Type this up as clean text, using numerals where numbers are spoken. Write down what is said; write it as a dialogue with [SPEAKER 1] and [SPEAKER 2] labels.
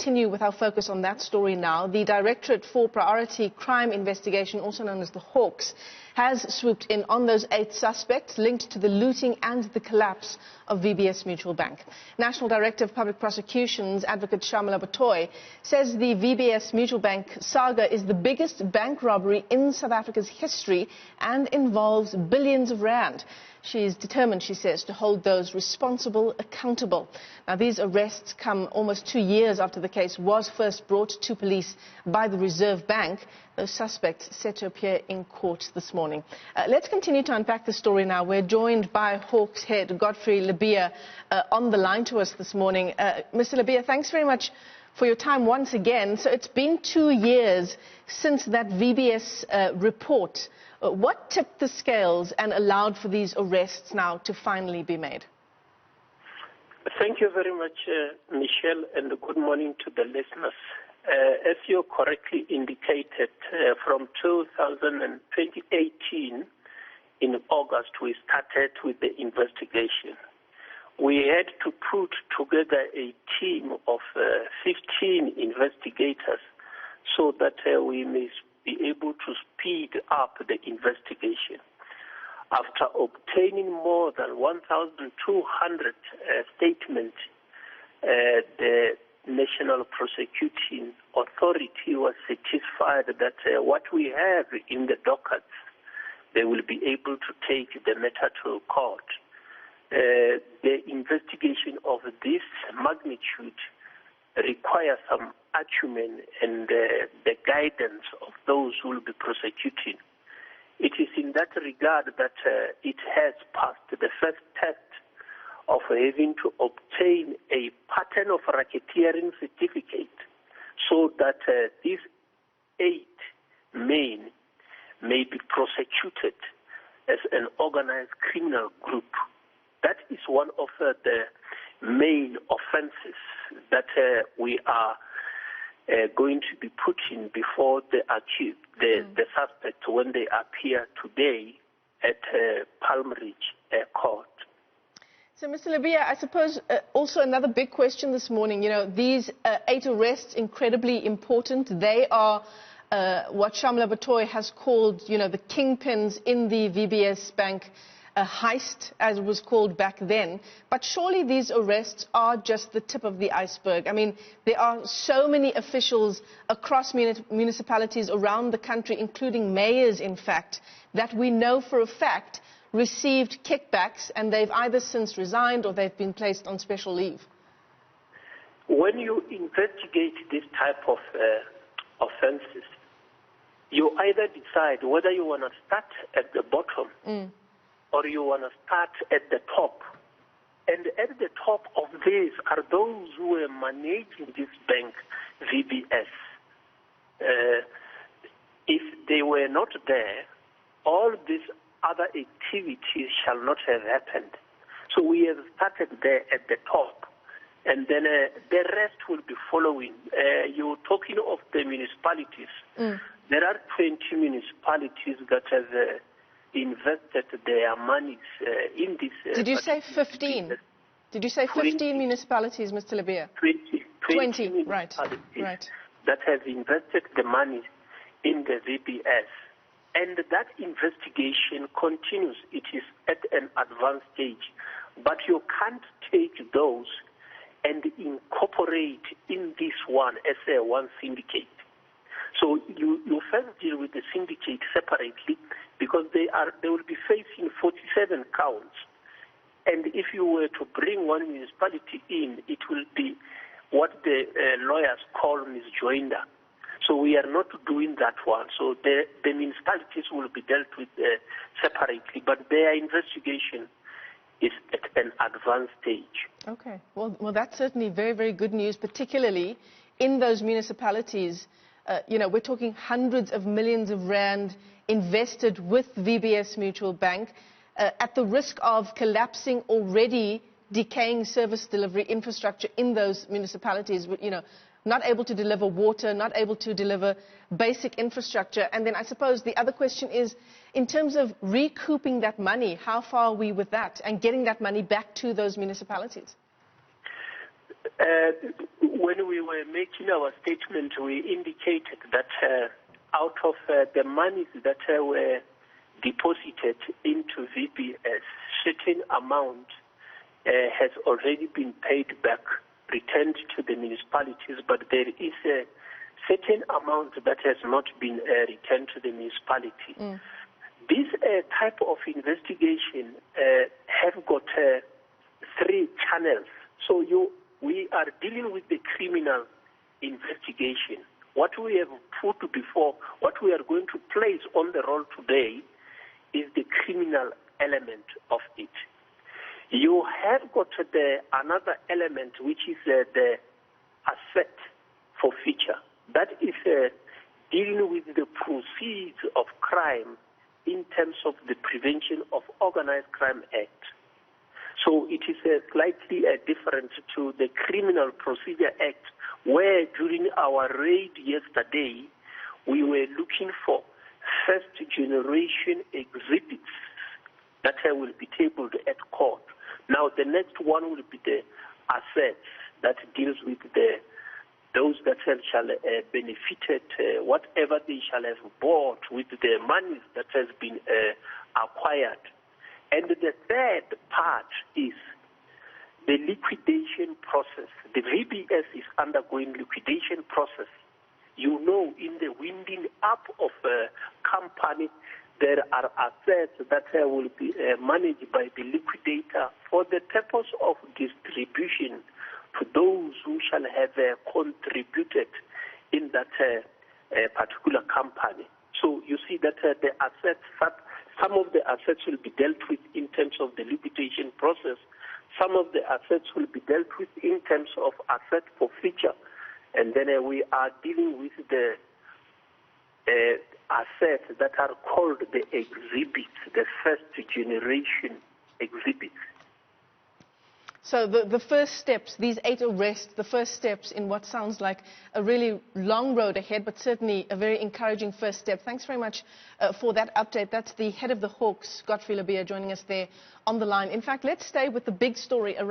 [SPEAKER 1] continue with our focus on that story now. The Directorate for Priority Crime Investigation, also known as the Hawks, has swooped in on those 8 suspects linked to the looting and the collapse of VBS Mutual Bank. National Director of Public Prosecutions, Advocate Shamila Batoy, says the VBS Mutual Bank saga is the biggest bank robbery in South Africa's history and involves billions of rand. She is determined, she says, to hold those responsible accountable. Now, these arrests come almost 2 years after the case was first brought to police by the Reserve Bank. Those suspects set to appear in court this morning. Let's continue to unpack the story now. We're joined by Hawks head Godfrey Lebeya on the line to us this morning. Mr. Lebeya, thanks very much for your time once again. So it's been 2 years since that VBS report. What tipped the scales and allowed for these arrests now to finally be made?
[SPEAKER 2] Thank you very much, Michelle, and good morning to the listeners. As you correctly indicated, from 2018, in August, we started with the investigation. We had to put together a team of 15 investigators so that we may be able to speed up the investigation. After obtaining more than 1,200 statements, the National Prosecuting Authority was satisfied that what we have in the dockets, they will be able to take the matter to court. The investigation of this magnitude requires some acumen and the guidance of those who will be prosecuting. It is in that regard that it has passed the first test of having to obtain a pattern of racketeering certificate so that these 8 men may be prosecuted as an organized criminal group. That is one of the main offenses that we are going to be putting before the accused, the suspect, when they appear today at Palmridge Court.
[SPEAKER 1] So, Mr. Lebeya, I suppose also another big question this morning, these 8 arrests, incredibly important. They are what Shamila Batoy has called, the kingpins in the VBS Bank heist, as it was called back then. But surely these arrests are just the tip of the iceberg. I mean, there are so many officials across municipalities around the country, including mayors, in fact, that we know for a fact received kickbacks, and they've either since resigned or they've been placed on special leave.
[SPEAKER 2] When you investigate this type of offenses, you either decide whether you want to start at the bottom or you want to start at the top. And at the top of this are those who are managing this bank, VBS. If they were not there, all these other activities shall not have happened. So we have started there at the top, and then the rest will be following. You're talking of the municipalities. There are 20 municipalities that have invested their monies in this.
[SPEAKER 1] Did you say 15? Did you say 15 municipalities, Mr. Lebeya? 20
[SPEAKER 2] municipalities
[SPEAKER 1] right.
[SPEAKER 2] that have invested the money in the VBS. And that investigation continues. It is at an advanced stage. But you can't take those and incorporate in this one as one syndicate. So you first deal with the syndicate separately because they will be facing 47 counts. And if you were to bring one municipality in, it will be what the lawyers call misjoinder. So we are not doing that one. So the municipalities will be dealt with separately, but their investigation is at an advanced stage.
[SPEAKER 1] Okay. Well, that's certainly very, very good news, particularly in those municipalities. We're talking hundreds of millions of rand invested with VBS Mutual Bank at the risk of collapsing already decaying service delivery infrastructure in those municipalities, not able to deliver water, not able to deliver basic infrastructure. And then I suppose the other question is, in terms of recouping that money, how far are we with that and getting that money back to those municipalities?
[SPEAKER 2] When we were making our statement, we indicated that out of the monies that were deposited into VBS, certain amount has already been paid back, returned to the municipalities, but there is a certain amount that has not been returned to the municipality. This type of investigation have got 3 channels. So we are dealing with the criminal investigation. What we have put before, what we are going to place on the roll today is the criminal element of it. You have got another element, which is the asset forfeiture. That is dealing with the proceeds of crime in terms of the Prevention of Organized Crime Act. So it is slightly different to the Criminal Procedure Act, where during our raid yesterday, we were looking for first-generation exhibits that will be tabled at court. Now, the next one will be the assets that deals with those that shall benefited, whatever they shall have bought with the money that has been acquired. And the third part is the liquidation process. The VBS is undergoing liquidation process. You know, in the winding up of a company, there are assets that will be managed by the liquidator for the purpose of distribution to those who shall have contributed in that particular company. So you see that the assets, some of the assets will be dealt with in terms of the liquidation process. Some of the assets will be dealt with in terms of asset forfeiture. And then we are dealing with the assets that are called the exhibits, the first generation exhibits.
[SPEAKER 1] So the first steps, these 8 arrests, the first steps in what sounds like a really long road ahead, but certainly a very encouraging first step. Thanks very much for that update. That's the head of the Hawks, Godfrey Lebeya, joining us there on the line. In fact, let's stay with the big story around